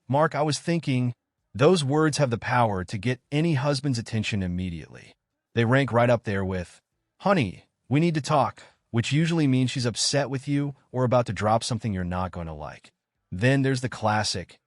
Mark, I was thinking, those words have the power to get any husband's attention immediately. They rank right up there with, honey, we need to talk, which usually means she's upset with you or about to drop something you're not going to like. Then there's the classic,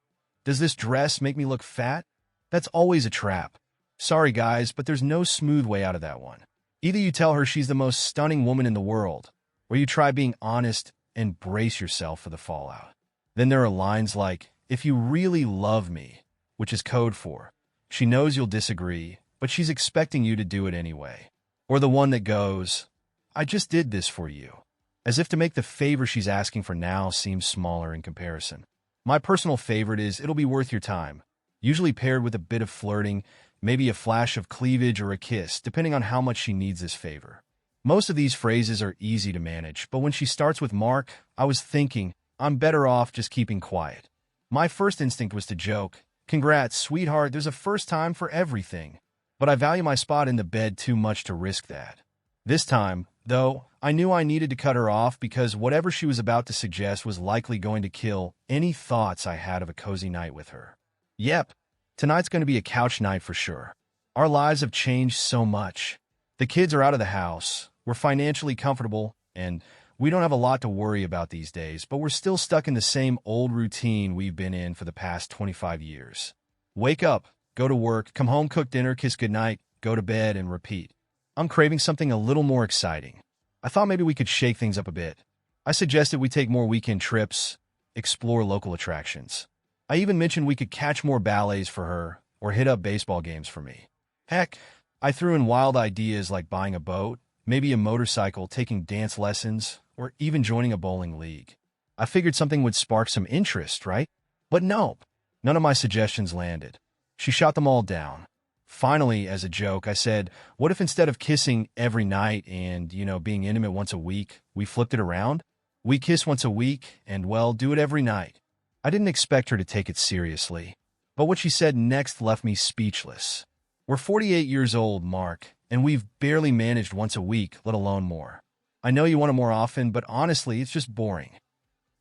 does this dress make me look fat? That's always a trap. Sorry guys, but there's no smooth way out of that one. Either you tell her she's the most stunning woman in the world, or you try being honest and brace yourself for the fallout. Then there are lines like, if you really love me, which is code for, she knows you'll disagree, but she's expecting you to do it anyway. Or the one that goes, I just did this for you, as if to make the favor she's asking for now seem smaller in comparison. My personal favorite is, it'll be worth your time, usually paired with a bit of flirting, maybe a flash of cleavage or a kiss, depending on how much she needs this favor. Most of these phrases are easy to manage, but when she starts with Mark, I was thinking, I'm better off just keeping quiet. My first instinct was to joke, congrats, sweetheart, there's a first time for everything. But I value my spot in the bed too much to risk that. This time, though, I knew I needed to cut her off because whatever she was about to suggest was likely going to kill any thoughts I had of a cozy night with her. Yep, tonight's going to be a couch night for sure. Our lives have changed so much. The kids are out of the house, we're financially comfortable, and we don't have a lot to worry about these days, but we're still stuck in the same old routine we've been in for the past 25 years. Wake up, go to work, come home, cook dinner, kiss goodnight, go to bed, and repeat. I'm craving something a little more exciting. I thought maybe we could shake things up a bit. I suggested we take more weekend trips, explore local attractions. I even mentioned we could catch more ballets for her or hit up baseball games for me. Heck, I threw in wild ideas like buying a boat, maybe a motorcycle, taking dance lessons, or even joining a bowling league. I figured something would spark some interest, right? But nope, none of my suggestions landed. She shot them all down. Finally, as a joke, I said, what if instead of kissing every night and, being intimate once a week, we flipped it around? We kiss once a week and, well, do it every night. I didn't expect her to take it seriously, but what she said next left me speechless. We're 48 years old, Mark, and we've barely managed once a week, let alone more. I know you want it more often, but honestly, it's just boring.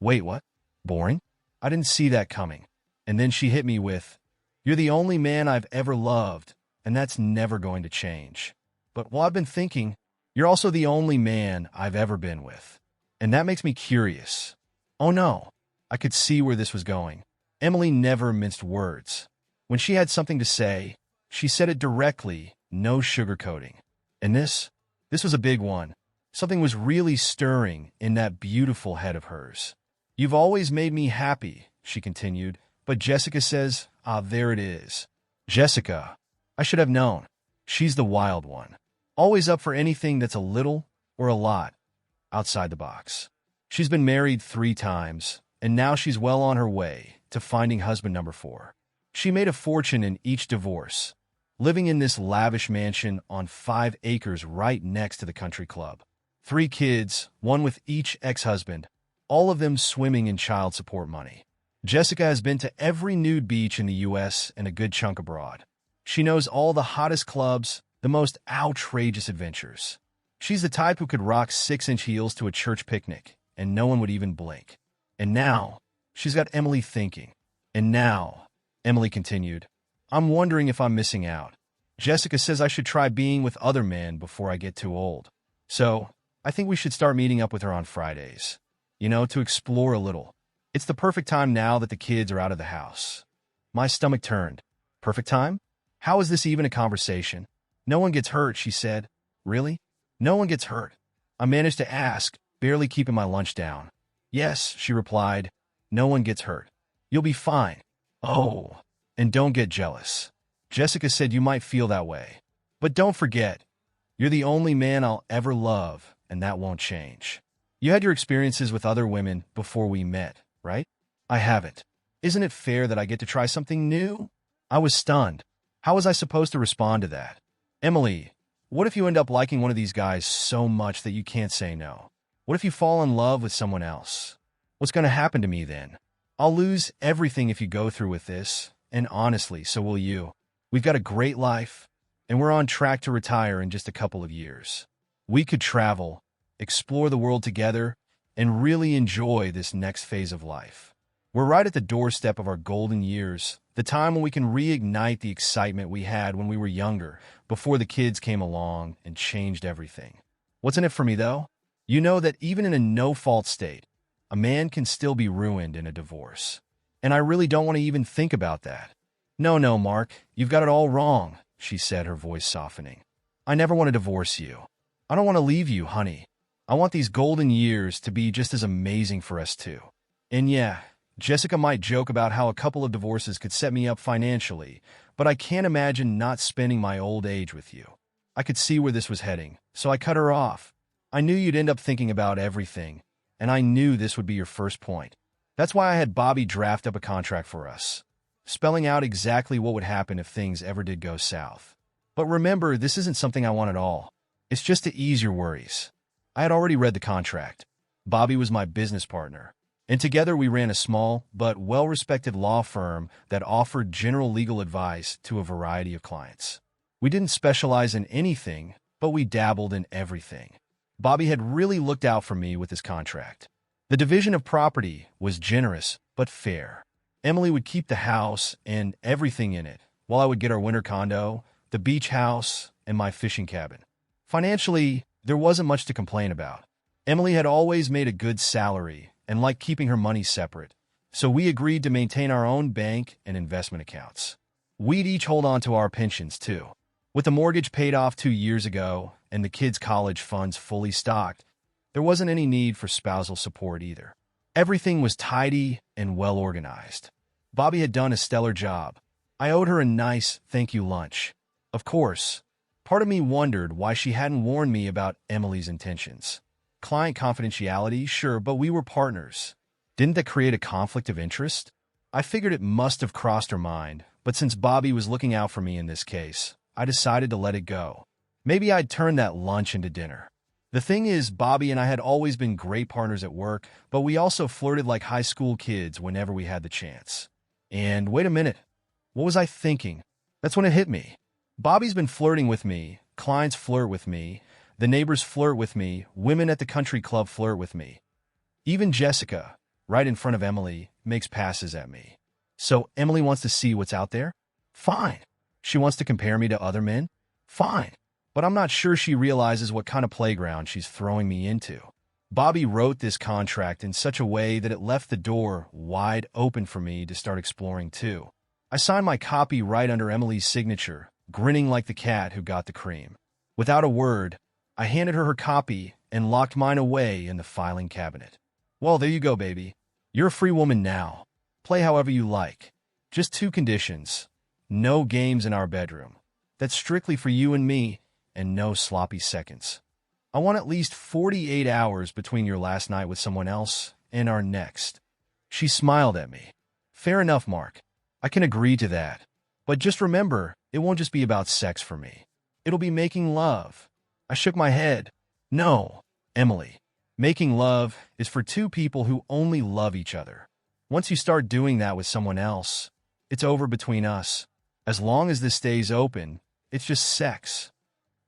Wait, what? Boring? I didn't see that coming. And then she hit me with, you're the only man I've ever loved, and that's never going to change. But while I've been thinking, you're also the only man I've ever been with. And that makes me curious. Oh no, I could see where this was going. Emily never minced words. When she had something to say, she said it directly, no sugarcoating. And this was a big one. Something was really stirring in that beautiful head of hers. You've always made me happy, she continued, but Jessica says, there it is. Jessica. I should have known. She's the wild one. Always up for anything that's a little or a lot outside the box. She's been married 3 times, and now she's well on her way to finding husband number 4. She made a fortune in each divorce, living in this lavish mansion on 5 acres right next to the country club. 3 kids, one with each ex-husband, all of them swimming in child support money. Jessica has been to every nude beach in the U.S. and a good chunk abroad. She knows all the hottest clubs, the most outrageous adventures. She's the type who could rock 6-inch heels to a church picnic, and no one would even blink. And now, she's got Emily thinking. And now, Emily continued, I'm wondering if I'm missing out. Jessica says I should try being with other men before I get too old. So, I think we should start meeting up with her on Fridays. To explore a little. It's the perfect time now that the kids are out of the house. My stomach turned. Perfect time? How is this even a conversation? No one gets hurt, she said. Really? No one gets hurt. I managed to ask, barely keeping my lunch down. Yes, she replied. No one gets hurt. You'll be fine. Oh, and don't get jealous. Jessica said you might feel that way. But don't forget, you're the only man I'll ever love, and that won't change. You had your experiences with other women before we met, right? I haven't. Isn't it fair that I get to try something new? I was stunned. How was I supposed to respond to that? Emily, what if you end up liking one of these guys so much that you can't say no? What if you fall in love with someone else? What's going to happen to me then? I'll lose everything if you go through with this, and honestly, so will you. We've got a great life, and we're on track to retire in just a couple of years. We could travel, explore the world together, and really enjoy this next phase of life. We're right at the doorstep of our golden years, the time when we can reignite the excitement we had when we were younger, before the kids came along and changed everything. What's in it for me, though? You know that even in a no-fault state, a man can still be ruined in a divorce. And I really don't want to even think about that. No, no, Mark, you've got it all wrong, she said, her voice softening. I never want to divorce you. I don't want to leave you, honey. I want these golden years to be just as amazing for us two. And yeah, Jessica might joke about how a couple of divorces could set me up financially, but I can't imagine not spending my old age with you. I could see where this was heading, so I cut her off. I knew you'd end up thinking about everything, and I knew this would be your first point. That's why I had Bobby draft up a contract for us, spelling out exactly what would happen if things ever did go south. But remember, this isn't something I want at all. It's just to ease your worries. I had already read the contract. Bobby was my business partner, and together we ran a small but well-respected law firm that offered general legal advice to a variety of clients. We didn't specialize in anything, but we dabbled in everything. Bobby had really looked out for me with his contract. The division of property was generous but fair. Emily would keep the house and everything in it, while I would get our winter condo, the beach house, and my fishing cabin. Financially, there wasn't much to complain about. Emily had always made a good salary and liked keeping her money separate, so we agreed to maintain our own bank and investment accounts. We'd each hold on to our pensions, too. With the mortgage paid off 2 years ago and the kids' college funds fully stocked, there wasn't any need for spousal support either. Everything was tidy and well-organized. Bobby had done a stellar job. I owed her a nice thank you lunch. Of course, part of me wondered why she hadn't warned me about Emily's intentions. Client confidentiality, sure, but we were partners. Didn't that create a conflict of interest? I figured it must have crossed her mind, but since Bobby was looking out for me in this case, I decided to let it go. Maybe I'd turn that lunch into dinner. The thing is, Bobby and I had always been great partners at work, but we also flirted like high school kids whenever we had the chance. And wait a minute, what was I thinking? That's when it hit me. Bobby's been flirting with me, clients flirt with me, the neighbors flirt with me, women at the country club flirt with me. Even Jessica, right in front of Emily, makes passes at me. So Emily wants to see what's out there? Fine. She wants to compare me to other men? Fine. But I'm not sure she realizes what kind of playground she's throwing me into. Bobby wrote this contract in such a way that it left the door wide open for me to start exploring too. I signed my copy right under Emily's signature, grinning like the cat who got the cream. Without a word, I handed her her copy and locked mine away in the filing cabinet. Well, there you go, baby. You're a free woman now. Play however you like. Just 2 conditions. No games in our bedroom. That's strictly for you and me, and no sloppy seconds. I want at least 48 hours between your last night with someone else and our next. She smiled at me. Fair enough, Mark. I can agree to that. But just remember, it won't just be about sex for me. It'll be making love. I shook my head. No, Emily. Making love is for 2 people who only love each other. Once you start doing that with someone else, it's over between us. As long as this stays open, it's just sex.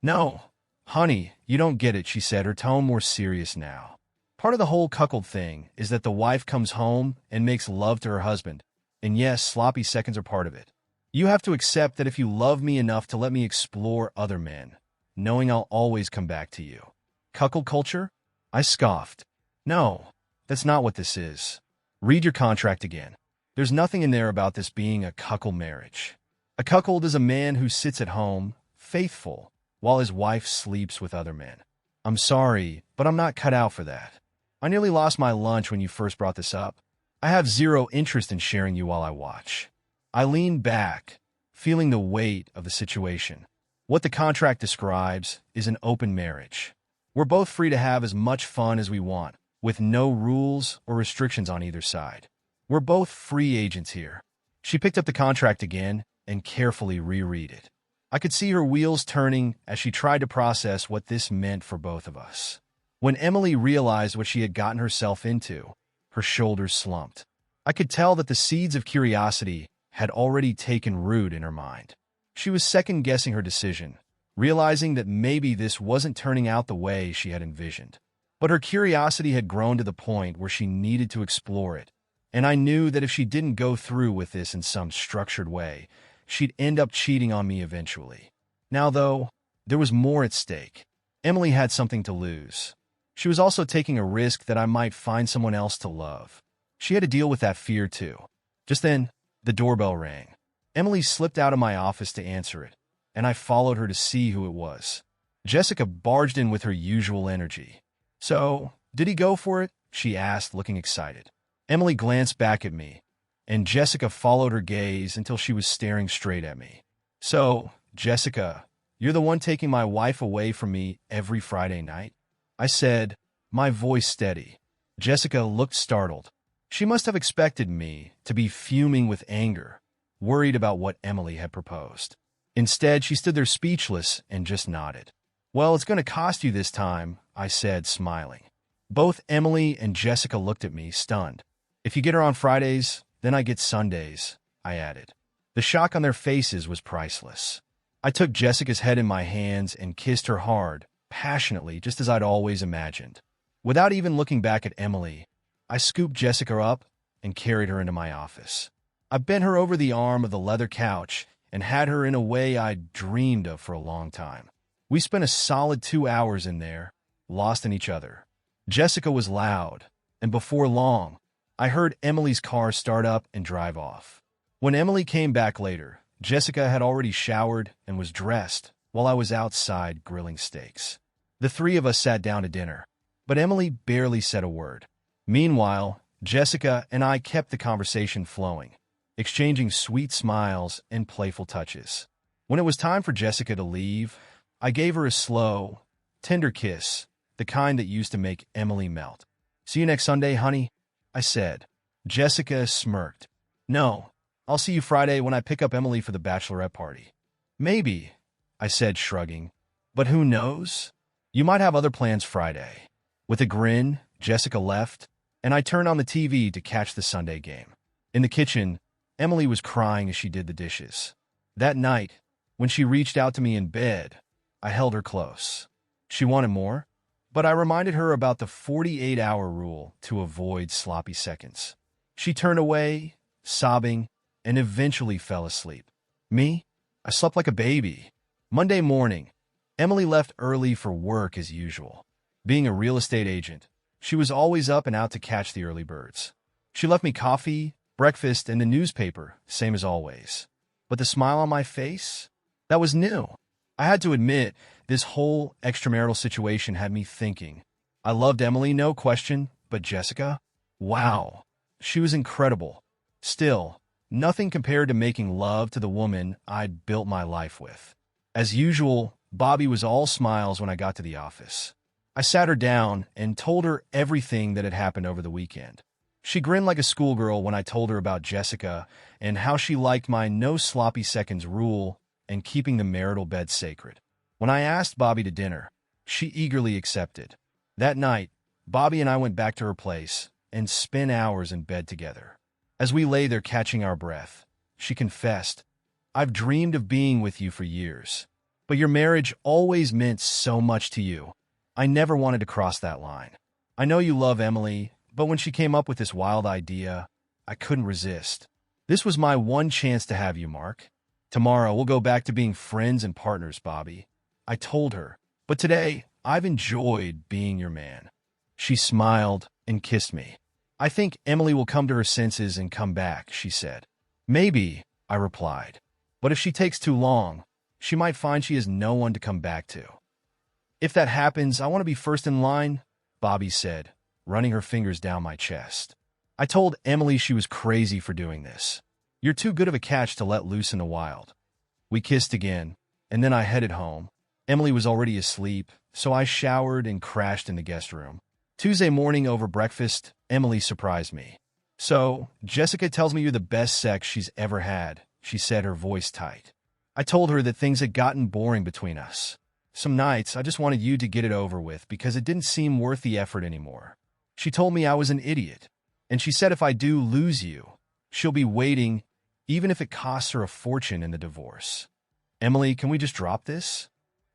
No, honey, you don't get it, she said, her tone more serious now. Part of the whole cuckold thing is that the wife comes home and makes love to her husband. And yes, sloppy seconds are part of it. You have to accept that if you love me enough to let me explore other men, knowing I'll always come back to you. Cuckold culture? I scoffed. No, that's not what this is. Read your contract again. There's nothing in there about this being a cuckold marriage. A cuckold is a man who sits at home, faithful, while his wife sleeps with other men. I'm sorry, but I'm not cut out for that. I nearly lost my lunch when you first brought this up. I have zero interest in sharing you while I watch. I leaned back, feeling the weight of the situation. What the contract describes is an open marriage. We're both free to have as much fun as we want, with no rules or restrictions on either side. We're both free agents here. She picked up the contract again and carefully reread it. I could see her wheels turning as she tried to process what this meant for both of us. When Emily realized what she had gotten herself into, her shoulders slumped. I could tell that the seeds of curiosity had already taken root in her mind. She was second-guessing her decision, realizing that maybe this wasn't turning out the way she had envisioned. But her curiosity had grown to the point where she needed to explore it, And I knew that if she didn't go through with this in some structured way, she'd end up cheating on me eventually. Now, though, there was more at stake. Emily had something to lose. She was also taking a risk that I might find someone else to love. She had to deal with that fear, too. Just then, the doorbell rang. Emily slipped out of my office to answer it, and I followed her to see who it was. Jessica barged in with her usual energy. "So, did he go for it?" she asked, looking excited. Emily glanced back at me, and Jessica followed her gaze until she was staring straight at me. "So, Jessica, you're the one taking my wife away from me every Friday night?" I said, my voice steady. Jessica looked startled. She must have expected me to be fuming with anger, worried about what Emily had proposed. Instead, she stood there speechless and just nodded. "Well, it's going to cost you this time," I said, smiling. Both Emily and Jessica looked at me, stunned. "If you get her on Fridays, then I get Sundays," I added. The shock on their faces was priceless. I took Jessica's head in my hands and kissed her hard, passionately, just as I'd always imagined. Without even looking back at Emily, I scooped Jessica up and carried her into my office. I bent her over the arm of the leather couch and had her in a way I'd dreamed of for a long time. We spent a solid 2 hours in there, lost in each other. Jessica was loud, and before long, I heard Emily's car start up and drive off. When Emily came back later, Jessica had already showered and was dressed while I was outside grilling steaks. The three of us sat down to dinner, but Emily barely said a word. Meanwhile, Jessica and I kept the conversation flowing, exchanging sweet smiles and playful touches. When it was time for Jessica to leave, I gave her a slow, tender kiss, the kind that used to make Emily melt. "See you next Sunday, honey," I said. Jessica smirked. "No, I'll see you Friday when I pick up Emily for the bachelorette party." "Maybe," I said, shrugging. "But who knows? You might have other plans Friday." With a grin, Jessica left, and I turned on the TV to catch the Sunday game. In the kitchen, Emily was crying as she did the dishes. That night, when she reached out to me in bed, I held her close. She wanted more, but I reminded her about the 48-hour rule to avoid sloppy seconds. She turned away, sobbing, and eventually fell asleep. Me? I slept like a baby. Monday morning, Emily left early for work as usual. Being a real estate agent, she was always up and out to catch the early birds. She left me coffee, breakfast, and the newspaper, same as always. But the smile on my face? That was new. I had to admit, this whole extramarital situation had me thinking. I loved Emily, no question, but Jessica? Wow. She was incredible. Still, nothing compared to making love to the woman I'd built my life with. As usual, Bobby was all smiles when I got to the office. I sat her down and told her everything that had happened over the weekend. She grinned like a schoolgirl when I told her about Jessica and how she liked my no sloppy seconds rule and keeping the marital bed sacred. When I asked Bobby to dinner, she eagerly accepted. That night, Bobby and I went back to her place and spent hours in bed together. As we lay there catching our breath, she confessed, "I've dreamed of being with you for years, but your marriage always meant so much to you. I never wanted to cross that line. I know you love Emily, but when she came up with this wild idea, I couldn't resist. This was my one chance to have you, Mark. Tomorrow, we'll go back to being friends and partners, Bobby," I told her. "But today, I've enjoyed being your man." She smiled and kissed me. "I think Emily will come to her senses and come back," she said. "Maybe," I replied. "But if she takes too long, she might find she has no one to come back to." "If that happens, I want to be first in line," Bobby said, running her fingers down my chest. I told Emily she was crazy for doing this. "You're too good of a catch to let loose in the wild." We kissed again, and then I headed home. Emily was already asleep, so I showered and crashed in the guest room. Tuesday morning over breakfast, Emily surprised me. "So, Jessica tells me you're the best sex she's ever had," she said, her voice tight. I told her that things had gotten boring between us. Some nights, I just wanted you to get it over with because it didn't seem worth the effort anymore. She told me I was an idiot, and she said if I do lose you, she'll be waiting, even if it costs her a fortune in the divorce. "Emily, can we just drop this?"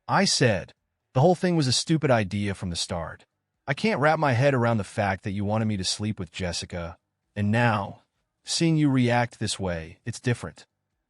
I said, "The whole thing was a stupid idea from the start. I can't wrap my head around the fact that you wanted me to sleep with Jessica, And now, seeing you react this way, it's different.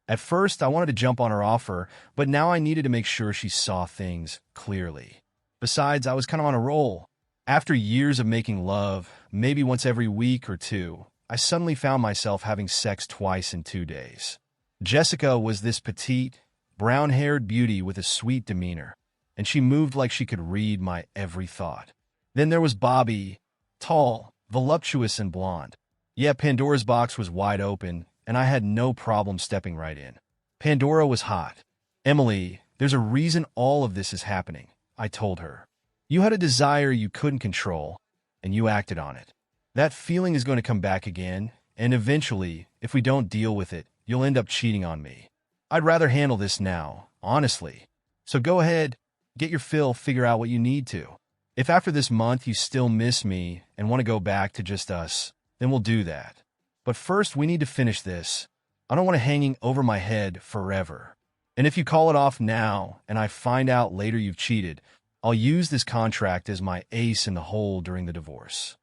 At first, I wanted to jump on her offer, but now I needed to make sure she saw things clearly. Besides, I was kind of on a roll. After years of making love, maybe once every week or two, I suddenly found myself having sex twice in 2 days. Jessica was this petite, brown-haired beauty with a sweet demeanor, and she moved like she could read my every thought. Then there was Bobby, tall, voluptuous, and blonde. Yeah, Pandora's box was wide open, and I had no problem stepping right in. Pandora was hot. Emily, there's a reason all of this is happening, I told her. You had a desire you couldn't control, and you acted on it. That feeling is going to come back again, and eventually, if we don't deal with it, you'll end up cheating on me. I'd rather handle this now, honestly. So go ahead, get your fill, figure out what you need to. If after this month you still miss me and want to go back to just us, then we'll do that. But first, we need to finish this. I don't want it hanging over my head forever. And if you call it off now and I find out later you've cheated, I'll use this contract as my ace in the hole during the divorce.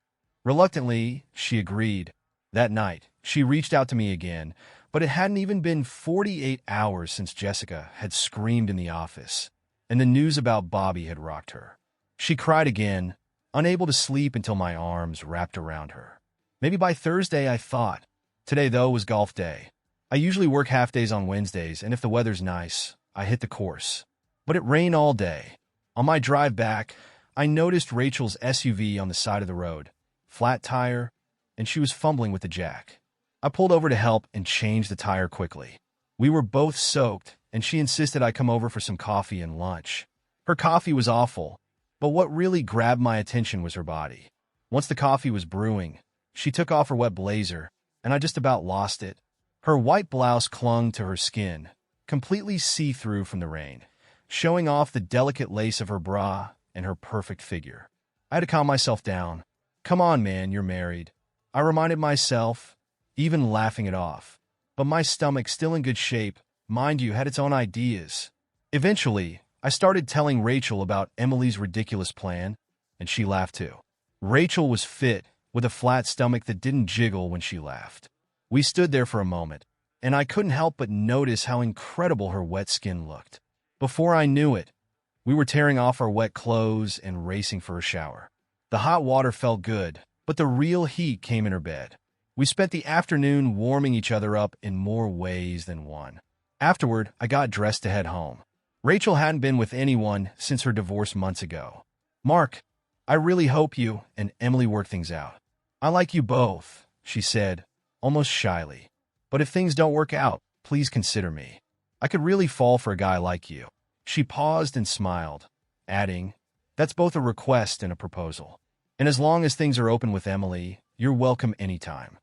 Reluctantly, she agreed. That night, she reached out to me again, but it hadn't even been 48 hours since Jessica had screamed in the office, and the news about Bobby had rocked her. She cried again, unable to sleep until my arms wrapped around her. Maybe by Thursday, I thought. Today, though, was golf day. I usually work half days on Wednesdays, and if the weather's nice, I hit the course. But it rained all day. On my drive back, I noticed Rachel's SUV on the side of the road, flat tire, and she was fumbling with the jack. I pulled over to help and changed the tire quickly. We were both soaked, and she insisted I come over for some coffee and lunch. Her coffee was awful, but what really grabbed my attention was her body. Once the coffee was brewing, she took off her wet blazer, and I just about lost it. Her white blouse clung to her skin, completely see-through from the rain, showing off the delicate lace of her bra and her perfect figure. I had to calm myself down. Come on, man, you're married. I reminded myself, even laughing it off. But my stomach, still in good shape, mind you, had its own ideas. Eventually, I started telling Rachel about Emily's ridiculous plan, and she laughed too. Rachel was fit, with a flat stomach that didn't jiggle when she laughed. We stood there for a moment, and I couldn't help but notice how incredible her wet skin looked. Before I knew it, we were tearing off our wet clothes and racing for a shower. The hot water felt good, but the real heat came in her bed. We spent the afternoon warming each other up in more ways than one. Afterward, I got dressed to head home. Rachel hadn't been with anyone since her divorce months ago. Mark, I really hope you and Emily work things out. I like you both, she said, almost shyly. But if things don't work out, please consider me. I could really fall for a guy like you. She paused and smiled, adding, that's both a request and a proposal. And as long as things are open with Emily, you're welcome anytime.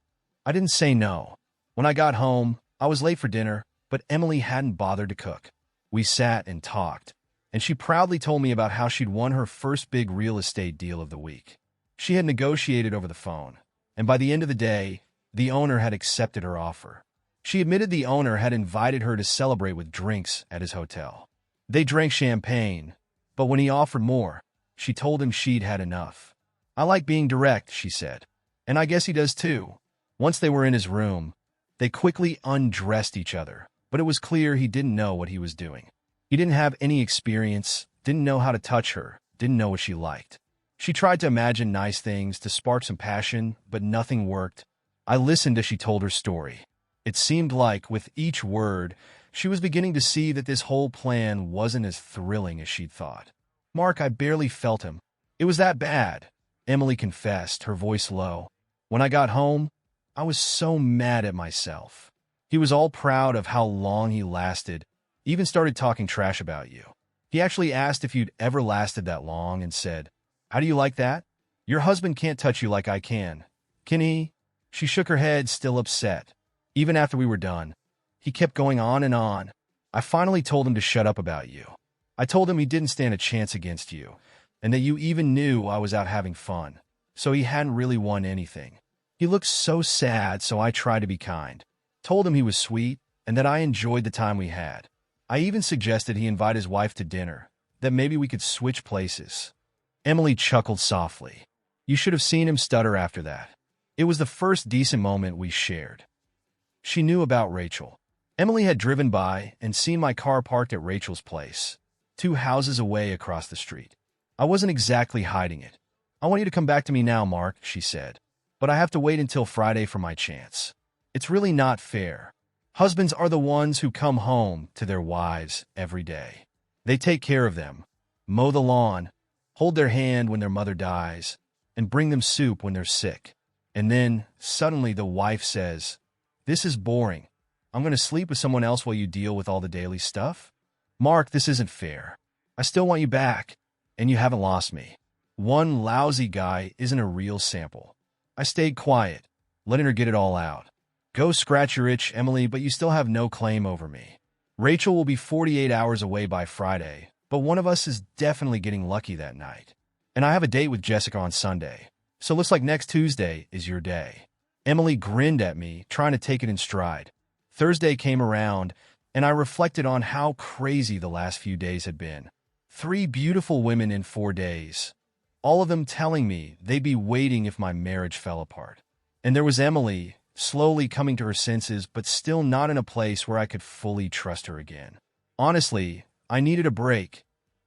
I didn't say no. When I got home, I was late for dinner, but Emily hadn't bothered to cook. We sat and talked, and she proudly told me about how she'd won her first big real estate deal of the week. She had negotiated over the phone, and by the end of the day, the owner had accepted her offer. She admitted the owner had invited her to celebrate with drinks at his hotel. They drank champagne, but when he offered more, she told him she'd had enough. I like being direct, she said, and I guess he does too. Once they were in his room, they quickly undressed each other, but it was clear he didn't know what he was doing. He didn't have any experience, didn't know how to touch her, didn't know what she liked. She tried to imagine nice things to spark some passion, but nothing worked. I listened as she told her story. It seemed like, with each word, she was beginning to see that this whole plan wasn't as thrilling as she'd thought. Mark, I barely felt him. It was that bad, Emily confessed, her voice low. When I got home, I was so mad at myself. He was all proud of how long he lasted, even started talking trash about you. He actually asked if you'd ever lasted that long and said, how do you like that? Your husband can't touch you like I can. Can he? She shook her head, still upset. Even after we were done, he kept going on and on. I finally told him to shut up about you. I told him he didn't stand a chance against you, and that you even knew I was out having fun, so he hadn't really won anything. He looked so sad, so I tried to be kind. Told him he was sweet, and that I enjoyed the time we had. I even suggested he invite his wife to dinner, that maybe we could switch places. Emily chuckled softly. You should have seen him stutter after that. It was the first decent moment we shared. She knew about Rachel. Emily had driven by and seen my car parked at Rachel's place, 2 houses away across the street. I wasn't exactly hiding it. "I want you to come back to me now, Mark," she said. "But I have to wait until Friday for my chance. It's really not fair. Husbands are the ones who come home to their wives every day. They take care of them, mow the lawn, hold their hand when their mother dies, and bring them soup when they're sick. And then, suddenly, the wife says, 'This is boring. I'm going to sleep with someone else while you deal with all the daily stuff?' Mark, this isn't fair. I still want you back, and you haven't lost me." One lousy guy isn't a real sample. I stayed quiet, letting her get it all out. "Go scratch your itch, Emily, but you still have no claim over me. Rachel will be 48 hours away by Friday, but one of us is definitely getting lucky that night. And I have a date with Jessica on Sunday, so looks like next Tuesday is your day." Emily grinned at me, trying to take it in stride. Thursday came around, and I reflected on how crazy the last few days had been. 3 beautiful women in 4 days. All of them telling me they'd be waiting if my marriage fell apart. And there was Emily, slowly coming to her senses, but still not in a place where I could fully trust her again. Honestly, I needed a break,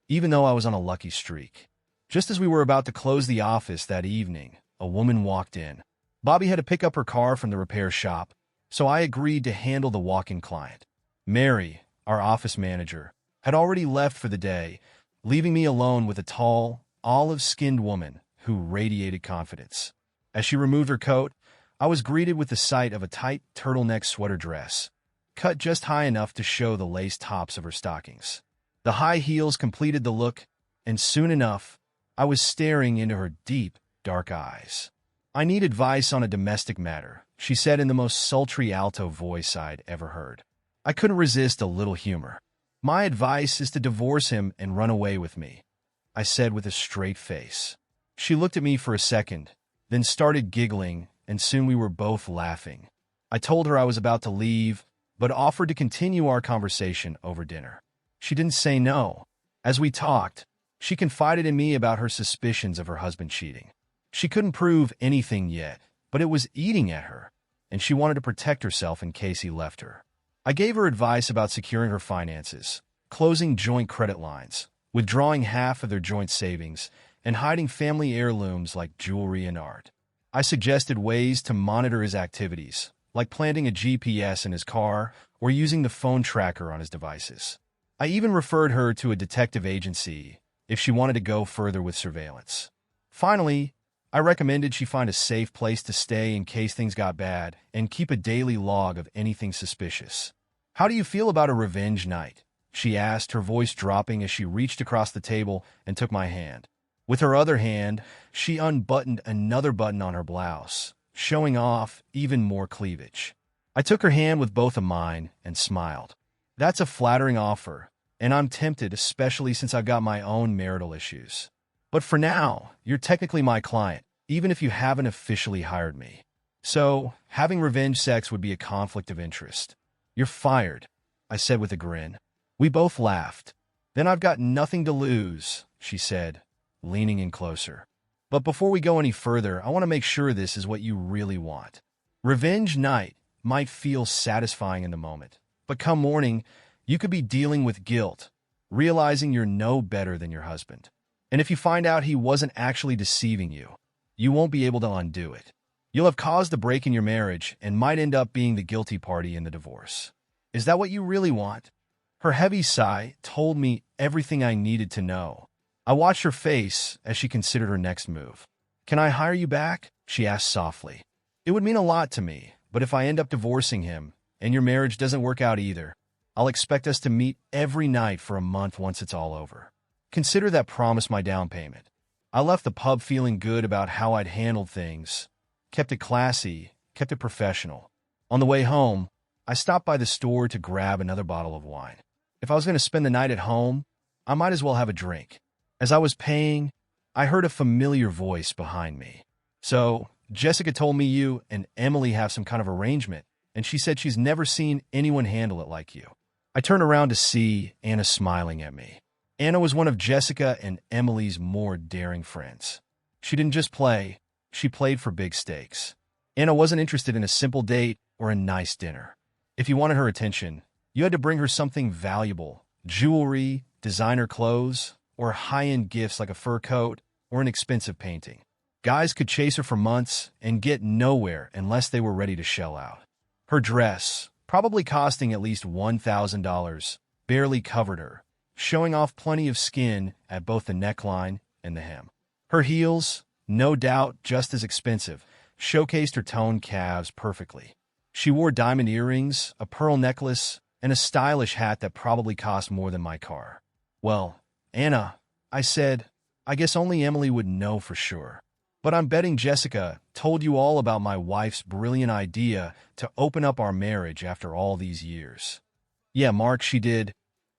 even though I was on a lucky streak. Just as we were about to close the office that evening, a woman walked in. Bobby had to pick up her car from the repair shop, so I agreed to handle the walk-in client. Mary, our office manager, had already left for the day, leaving me alone with a tall, olive-skinned woman who radiated confidence. As she removed her coat, I was greeted with the sight of a tight turtleneck sweater dress, cut just high enough to show the lace tops of her stockings. The high heels completed the look, and soon enough, I was staring into her deep, dark eyes. "I need advice on a domestic matter," she said in the most sultry alto voice I'd ever heard. I couldn't resist a little humor. "My advice is to divorce him and run away with me," I said with a straight face. She looked at me for a second, then started giggling, and soon we were both laughing. I told her I was about to leave, but offered to continue our conversation over dinner. She didn't say no. As we talked, she confided in me about her suspicions of her husband cheating. She couldn't prove anything yet, but it was eating at her, and she wanted to protect herself in case he left her. I gave her advice about securing her finances, closing joint credit lines, withdrawing half of their joint savings, and hiding family heirlooms like jewelry and art. I suggested ways to monitor his activities, like planting a GPS in his car or using the phone tracker on his devices. I even referred her to a detective agency if she wanted to go further with surveillance. Finally, I recommended she find a safe place to stay in case things got bad and keep a daily log of anything suspicious. "How do you feel about a revenge night?" she asked, her voice dropping as she reached across the table and took my hand. With her other hand, she unbuttoned another button on her blouse, showing off even more cleavage. I took her hand with both of mine and smiled. "That's a flattering offer, and I'm tempted, especially since I've got my own marital issues. But for now, you're technically my client, even if you haven't officially hired me. So, having revenge sex would be a conflict of interest." "You're fired," I said with a grin. We both laughed. "Then I've got nothing to lose," she said, leaning in closer. "But before we go any further, I want to make sure this is what you really want. Revenge night might feel satisfying in the moment, but come morning, you could be dealing with guilt, realizing you're no better than your husband. And if you find out he wasn't actually deceiving you, you won't be able to undo it. You'll have caused a break in your marriage and might end up being the guilty party in the divorce. Is that what you really want?" Her heavy sigh told me everything I needed to know. I watched her face as she considered her next move. "Can I hire you back?" she asked softly. "It would mean a lot to me, but if I end up divorcing him, and your marriage doesn't work out either, I'll expect us to meet every night for a month once it's all over. Consider that promise my down payment." I left the pub feeling good about how I'd handled things. Kept it classy, kept it professional. On the way home, I stopped by the store to grab another bottle of wine. If I was going to spend the night at home, I might as well have a drink. As I was paying, I heard a familiar voice behind me. "So, Jessica told me you and Emily have some kind of arrangement, and she said she's never seen anyone handle it like you." I turned around to see Anna smiling at me. Anna was one of Jessica and Emily's more daring friends. She didn't just play, she played for big stakes. Anna wasn't interested in a simple date or a nice dinner. If you wanted her attention, you had to bring her something valuable: jewelry, designer clothes, or high-end gifts like a fur coat or an expensive painting. Guys could chase her for months and get nowhere unless they were ready to shell out. Her dress, probably costing at least $1,000, barely covered her, showing off plenty of skin at both the neckline and the hem. Her heels, no doubt just as expensive, showcased her toned calves perfectly. She wore diamond earrings, a pearl necklace, and a stylish hat that probably cost more than my car. "Well, Anna," I said, "I guess only Emily would know for sure. But I'm betting Jessica told you all about my wife's brilliant idea to open up our marriage after all these years." "Yeah, Mark, she did,"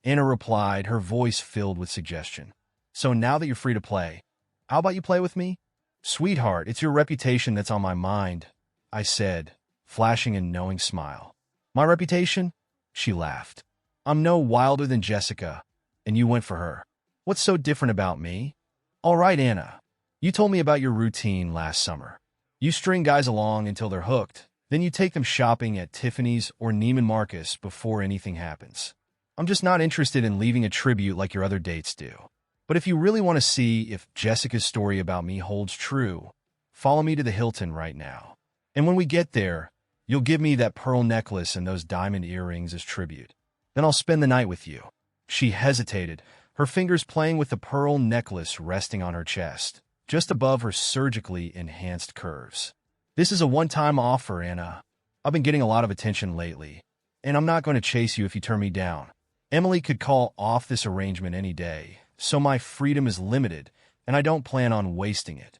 Anna replied, her voice filled with suggestion. "So now that you're free to play, how about you play with me?" "Sweetheart, it's your reputation that's on my mind," I said, flashing a knowing smile. "My reputation?" She laughed. "I'm no wilder than Jessica, and you went for her. What's so different about me?" "All right, Anna. You told me about your routine last summer. You string guys along until they're hooked, then you take them shopping at Tiffany's or Neiman Marcus before anything happens. I'm just not interested in leaving a tribute like your other dates do. But if you really want to see if Jessica's story about me holds true, follow me to the Hilton right now. And when we get there, you'll give me that pearl necklace and those diamond earrings as tribute. Then I'll spend the night with you." She hesitated, her fingers playing with the pearl necklace resting on her chest, just above her surgically enhanced curves. "This is a one-time offer, Anna. I've been getting a lot of attention lately, and I'm not going to chase you if you turn me down. Emily could call off this arrangement any day, so my freedom is limited, and I don't plan on wasting it."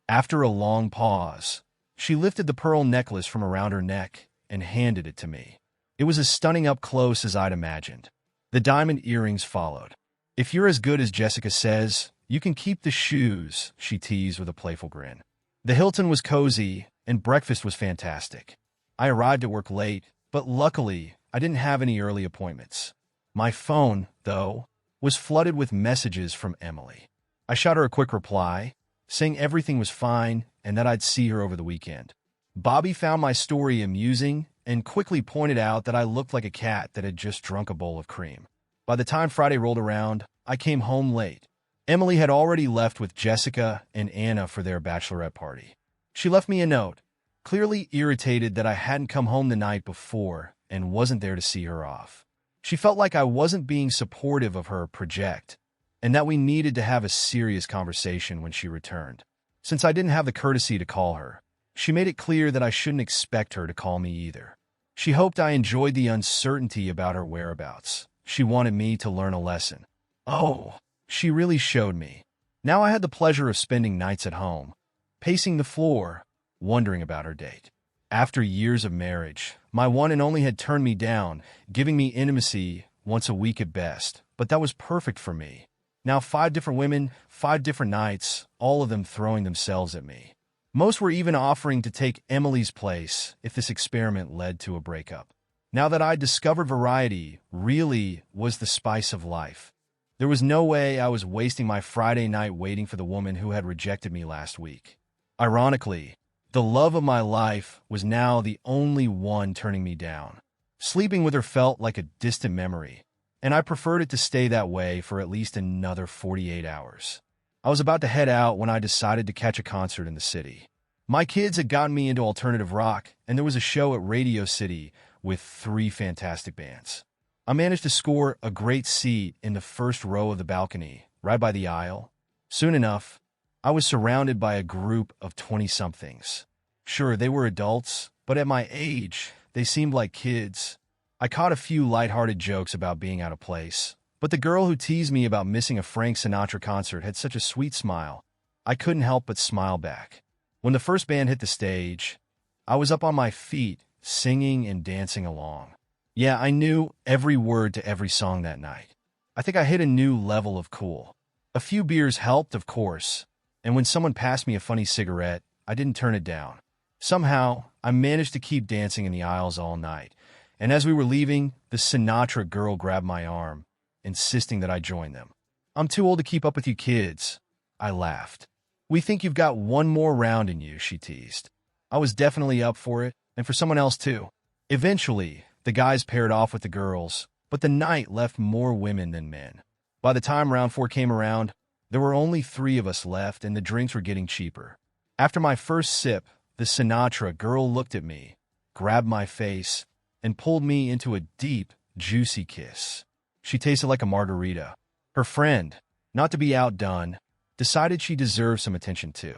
After a long pause, she lifted the pearl necklace from around her neck and handed it to me. It was as stunning up close as I'd imagined. The diamond earrings followed. "If you're as good as Jessica says, you can keep the shoes," she teased with a playful grin. The Hilton was cozy, and breakfast was fantastic. I arrived at work late, but luckily, I didn't have any early appointments. My phone, though, was flooded with messages from Emily. I shot her a quick reply, saying everything was fine and that I'd see her over the weekend. Bobby found my story amusing and quickly pointed out that I looked like a cat that had just drunk a bowl of cream. By the time Friday rolled around, I came home late. Emily had already left with Jessica and Anna for their bachelorette party. She left me a note, clearly irritated that I hadn't come home the night before and wasn't there to see her off. She felt like I wasn't being supportive of her project, and that we needed to have a serious conversation when she returned. Since I didn't have the courtesy to call her, she made it clear that I shouldn't expect her to call me either. She hoped I enjoyed the uncertainty about her whereabouts. She wanted me to learn a lesson. Oh, she really showed me. Now I had the pleasure of spending nights at home, pacing the floor, wondering about her date. After years of marriage, my one and only had turned me down, giving me intimacy once a week at best, but that was perfect for me. Now 5 different women, 5 different nights, all of them throwing themselves at me. Most were even offering to take Emily's place if this experiment led to a breakup. Now that I'd discovered variety really was the spice of life, there was no way I was wasting my Friday night waiting for the woman who had rejected me last week. Ironically, the love of my life was now the only one turning me down. Sleeping with her felt like a distant memory, and I preferred it to stay that way for at least another 48 hours. I was about to head out when I decided to catch a concert in the city. My kids had gotten me into alternative rock, and there was a show at Radio City with 3 fantastic bands. I managed to score a great seat in the first row of the balcony, right by the aisle. Soon enough, I was surrounded by a group of 20-somethings. Sure, they were adults, but at my age, they seemed like kids. I caught a few lighthearted jokes about being out of place, but the girl who teased me about missing a Frank Sinatra concert had such a sweet smile. I couldn't help but smile back. When the first band hit the stage, I was up on my feet, singing and dancing along. Yeah, I knew every word to every song that night. I think I hit a new level of cool. A few beers helped, of course, and when someone passed me a funny cigarette, I didn't turn it down. Somehow, I managed to keep dancing in the aisles all night, and as we were leaving, the Sinatra girl grabbed my arm, insisting that I join them. "I'm too old to keep up with you kids," I laughed. "We think you've got one more round in you," she teased. I was definitely up for it, and for someone else too. Eventually, the guys paired off with the girls, but the night left more women than men. By the time round 4 came around, there were only 3 of us left and the drinks were getting cheaper. After my first sip, the Sinatra girl looked at me, grabbed my face, and pulled me into a deep, juicy kiss. She tasted like a margarita. Her friend, not to be outdone, decided she deserved some attention too.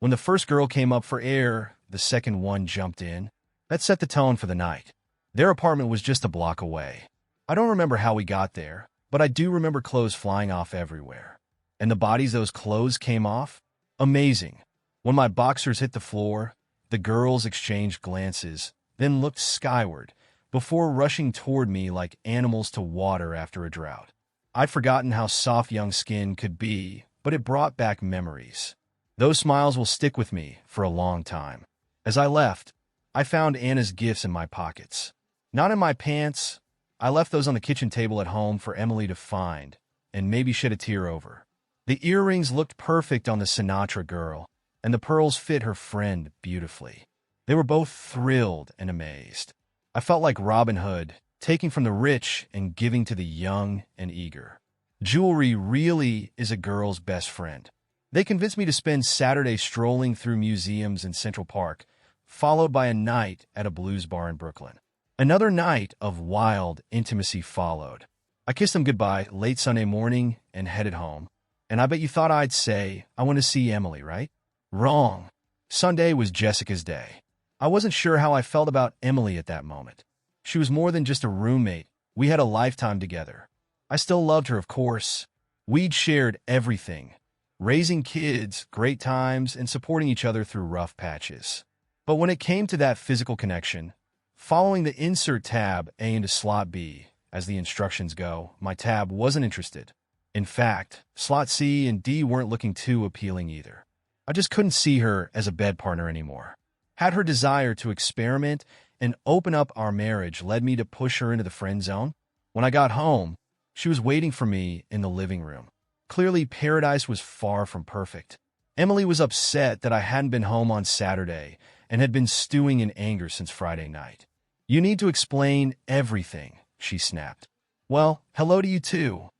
When the first girl came up for air, the second one jumped in. That set the tone for the night. Their apartment was just a block away. I don't remember how we got there, but I do remember clothes flying off everywhere. And the bodies those clothes came off? Amazing. When my boxers hit the floor, the girls exchanged glances, then looked skyward, before rushing toward me like animals to water after a drought. I'd forgotten how soft young skin could be, but it brought back memories. Those smiles will stick with me for a long time. As I left, I found Anna's gifts in my pockets. Not in my pants. I left those on the kitchen table at home for Emily to find, and maybe shed a tear over. The earrings looked perfect on the Sinatra girl, and the pearls fit her friend beautifully. They were both thrilled and amazed. I felt like Robin Hood, taking from the rich and giving to the young and eager. Jewelry really is a girl's best friend. They convinced me to spend Saturday strolling through museums in Central Park, followed by a night at a blues bar in Brooklyn. Another night of wild intimacy followed. I kissed them goodbye late Sunday morning and headed home. And I bet you thought I'd say, I want to see Emily, right? Wrong. Sunday was Jessica's day. I wasn't sure how I felt about Emily at that moment. She was more than just a roommate. We had a lifetime together. I still loved her, of course. We'd shared everything. Raising kids, great times, and supporting each other through rough patches. But when it came to that physical connection, following the insert tab A into slot B, as the instructions go, my tab wasn't interested. In fact, slot C and D weren't looking too appealing either. I just couldn't see her as a bed partner anymore. Had her desire to experiment and open up our marriage led me to push her into the friend zone? When I got home, she was waiting for me in the living room. Clearly, paradise was far from perfect. Emily was upset that I hadn't been home on Saturday and had been stewing in anger since Friday night. You need to explain everything, she snapped. Well, hello to you too,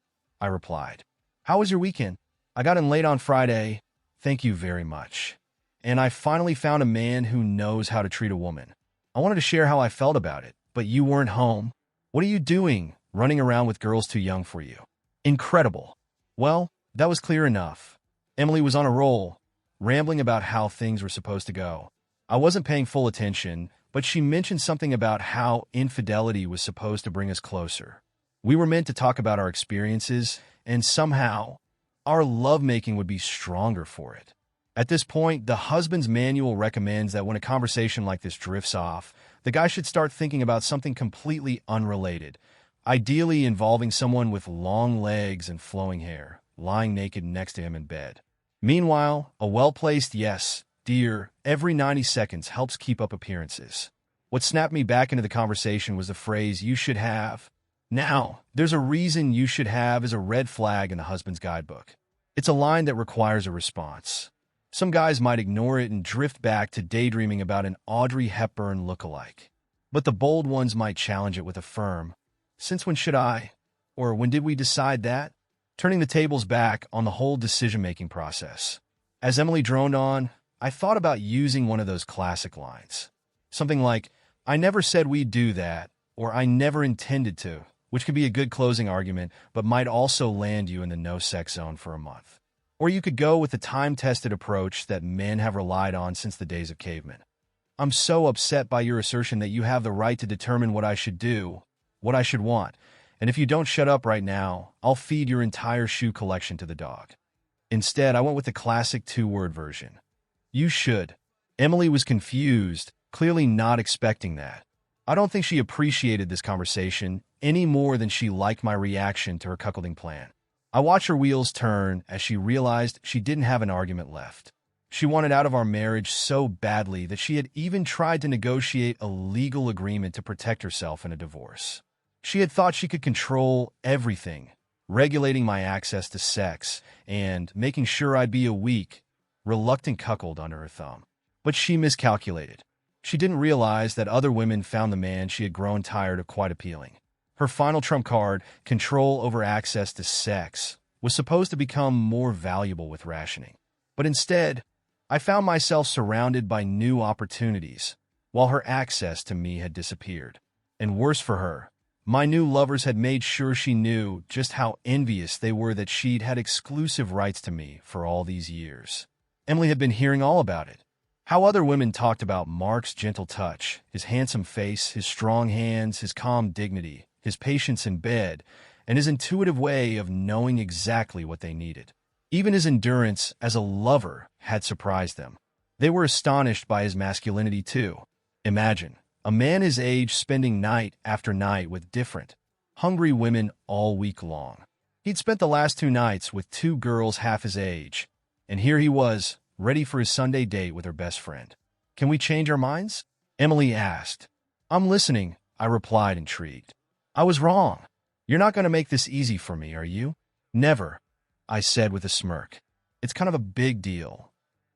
I replied. How was your weekend? I got in late on Friday. Thank you very much. And I finally found a man who knows how to treat a woman. I wanted to share how I felt about it, but you weren't home. What are you doing, running around with girls too young for you? Incredible. Well, that was clear enough. Emily was on a roll, rambling about how things were supposed to go. I wasn't paying full attention, but she mentioned something about how infidelity was supposed to bring us closer. We were meant to talk about our experiences, and somehow, our lovemaking would be stronger for it. At this point, the husband's manual recommends that when a conversation like this drifts off, the guy should start thinking about something completely unrelated, ideally involving someone with long legs and flowing hair, lying naked next to him in bed. Meanwhile, a well-placed yes, dear, every 90 seconds helps keep up appearances. What snapped me back into the conversation was the phrase, you should have. Now, there's a reason you should have is a red flag in the husband's guidebook. It's a line that requires a response. Some guys might ignore it and drift back to daydreaming about an Audrey Hepburn look-alike. But the bold ones might challenge it with a firm, since when should I? Or when did we decide that? Turning the tables back on the whole decision-making process. As Emily droned on, I thought about using one of those classic lines. Something like, I never said we'd do that, or I never intended to, which could be a good closing argument, but might also land you in the no-sex zone for a month. Or you could go with the time-tested approach that men have relied on since the days of cavemen. I'm so upset by your assertion that you have the right to determine what I should do, what I should want, and if you don't shut up right now, I'll feed your entire shoe collection to the dog. Instead, I went with the classic two-word version. You should. Emily was confused, clearly not expecting that. I don't think she appreciated this conversation any more than she liked my reaction to her cuckolding plan. I watched her wheels turn as she realized she didn't have an argument left. She wanted out of our marriage so badly that she had even tried to negotiate a legal agreement to protect herself in a divorce. She had thought she could control everything, regulating my access to sex and making sure I'd be a weak, reluctant cuckold under her thumb. But she miscalculated. She didn't realize that other women found the man she had grown tired of quite appealing. Her final trump card, control over access to sex, was supposed to become more valuable with rationing. But instead, I found myself surrounded by new opportunities, while her access to me had disappeared. And worse for her, my new lovers had made sure she knew just how envious they were that she'd had exclusive rights to me for all these years. Emily had been hearing all about it. How other women talked about Mark's gentle touch, his handsome face, his strong hands, his calm dignity, his patience in bed, and his intuitive way of knowing exactly what they needed. Even his endurance as a lover had surprised them. They were astonished by his masculinity too. Imagine, a man his age spending night after night with different, hungry women all week long. He'd spent the last 2 nights with 2 girls half his age, and here he was, ready for his Sunday date with her best friend. "Can we change our minds?" Emily asked. "I'm listening," I replied, intrigued. "I was wrong. You're not going to make this easy for me, are you?" "Never," I said with a smirk. "It's kind of a big deal."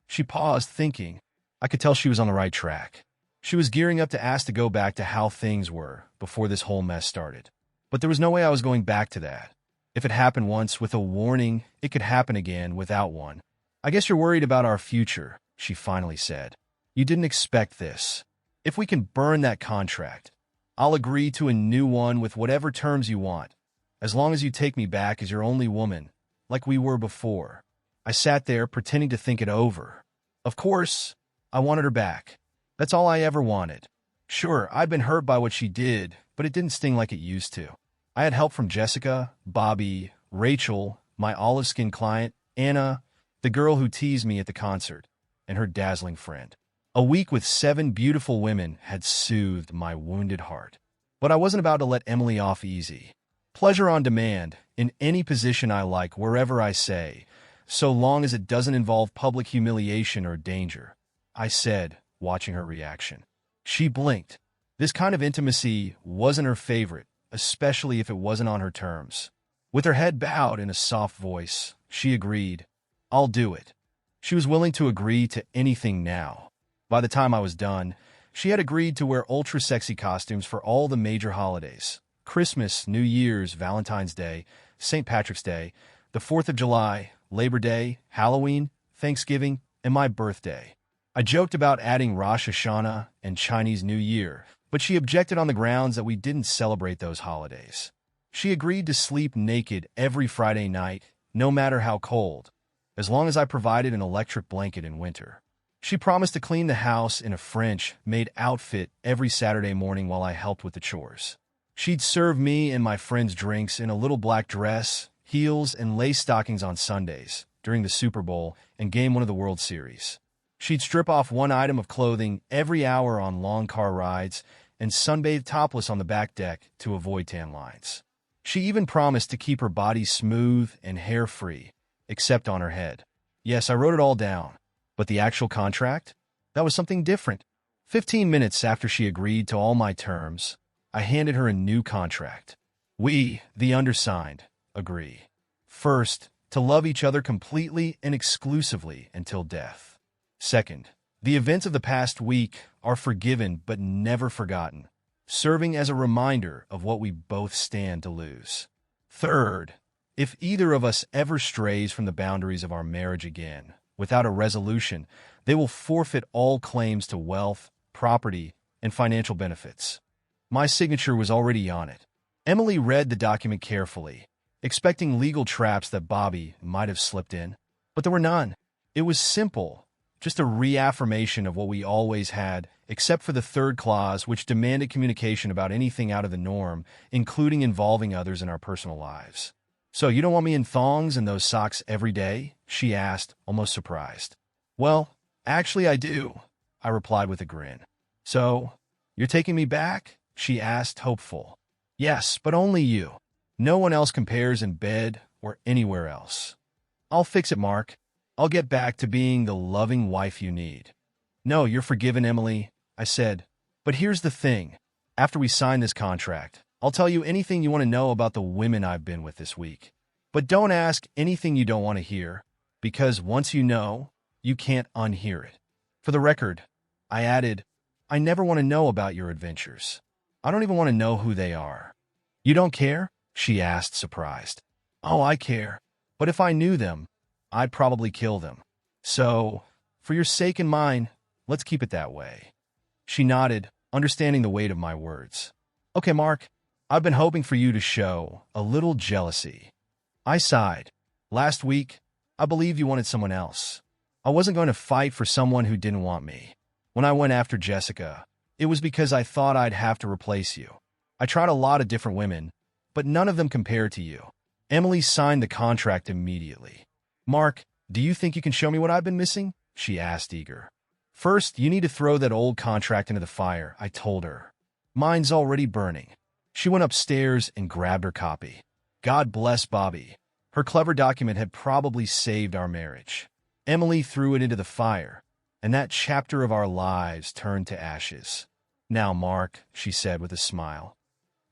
She paused, thinking. I could tell she was on the right track. She was gearing up to ask to go back to how things were before this whole mess started. But there was no way I was going back to that. If it happened once with a warning, it could happen again without one. "I guess you're worried about our future," she finally said. "You didn't expect this. If we can burn that contract, I'll agree to a new one with whatever terms you want, as long as you take me back as your only woman, like we were before." I sat there pretending to think it over. Of course, I wanted her back. That's all I ever wanted. Sure, I'd been hurt by what she did, but it didn't sting like it used to. I had help from Jessica, Bobby, Rachel, my olive-skinned client, Anna, the girl who teased me at the concert, and her dazzling friend. A week with 7 beautiful women had soothed my wounded heart. But I wasn't about to let Emily off easy. Pleasure on demand, in any position I like, wherever I say, so long as it doesn't involve public humiliation or danger, I said, watching her reaction. She blinked. This kind of intimacy wasn't her favorite, especially if it wasn't on her terms. With her head bowed in a soft voice, she agreed, "I'll do it." She was willing to agree to anything now. By the time I was done, she had agreed to wear ultra-sexy costumes for all the major holidays: Christmas, New Year's, Valentine's Day, St. Patrick's Day, the 4th of July, Labor Day, Halloween, Thanksgiving, and my birthday. I joked about adding Rosh Hashanah and Chinese New Year, but she objected on the grounds that we didn't celebrate those holidays. She agreed to sleep naked every Friday night, no matter how cold, as long as I provided an electric blanket in winter. She promised to clean the house in a French-made outfit every Saturday morning while I helped with the chores. She'd serve me and my friends drinks in a little black dress, heels, and lace stockings on Sundays, during the Super Bowl and Game 1 of the World Series. She'd strip off one item of clothing every hour on long car rides and sunbathe topless on the back deck to avoid tan lines. She even promised to keep her body smooth and hair-free, except on her head. Yes, I wrote it all down. But the actual contract? That was something different. 15 minutes after she agreed to all my terms, I handed her a new contract. We, the undersigned, agree. First, to love each other completely and exclusively until death. Second, the events of the past week are forgiven but never forgotten, serving as a reminder of what we both stand to lose. Third, if either of us ever strays from the boundaries of our marriage again, without a resolution, they will forfeit all claims to wealth, property, and financial benefits. My signature was already on it. Emily read the document carefully, expecting legal traps that Bobby might have slipped in. But there were none. It was simple, just a reaffirmation of what we always had, except for the third clause, which demanded communication about anything out of the norm, including involving others in our personal lives. "So you don't want me in thongs and those socks every day?" she asked, almost surprised. "Well, actually I do," I replied with a grin. "So, you're taking me back?" she asked, hopeful. "Yes, but only you. No one else compares in bed or anywhere else." "I'll fix it, Mark. I'll get back to being the loving wife you need." "No, you're forgiven, Emily," I said. "But here's the thing. After we sign this contract, I'll tell you anything you want to know about the women I've been with this week. But don't ask anything you don't want to hear, because once you know, you can't unhear it." For the record, I added, I never want to know about your adventures. I don't even want to know who they are. You don't care? She asked, surprised. Oh, I care. But if I knew them, I'd probably kill them. So, for your sake and mine, let's keep it that way. She nodded, understanding the weight of my words. Okay, Mark, I've been hoping for you to show a little jealousy. I sighed. Last week, I believed you wanted someone else. I wasn't going to fight for someone who didn't want me. When I went after Jessica, it was because I thought I'd have to replace you. I tried a lot of different women, but none of them compared to you. Emily signed the contract immediately. Mark, do you think you can show me what I've been missing? She asked, eager. First, you need to throw that old contract into the fire, I told her. Mine's already burning. She went upstairs and grabbed her copy. God bless Bobby. Her clever document had probably saved our marriage. Emily threw it into the fire, and that chapter of our lives turned to ashes. Now, Mark, she said with a smile,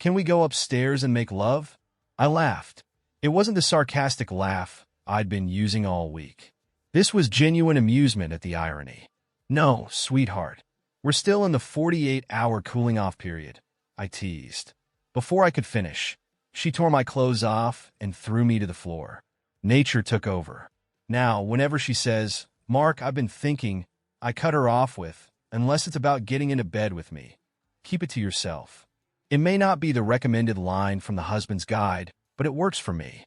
can we go upstairs and make love? I laughed. It wasn't the sarcastic laugh I'd been using all week. This was genuine amusement at the irony. No, sweetheart. We're still in the 48-hour cooling-off period, I teased. Before I could finish, she tore my clothes off and threw me to the floor. Nature took over. Now, whenever she says, Mark, I've been thinking, I cut her off with, unless it's about getting into bed with me. Keep it to yourself. It may not be the recommended line from the husband's guide, but it works for me.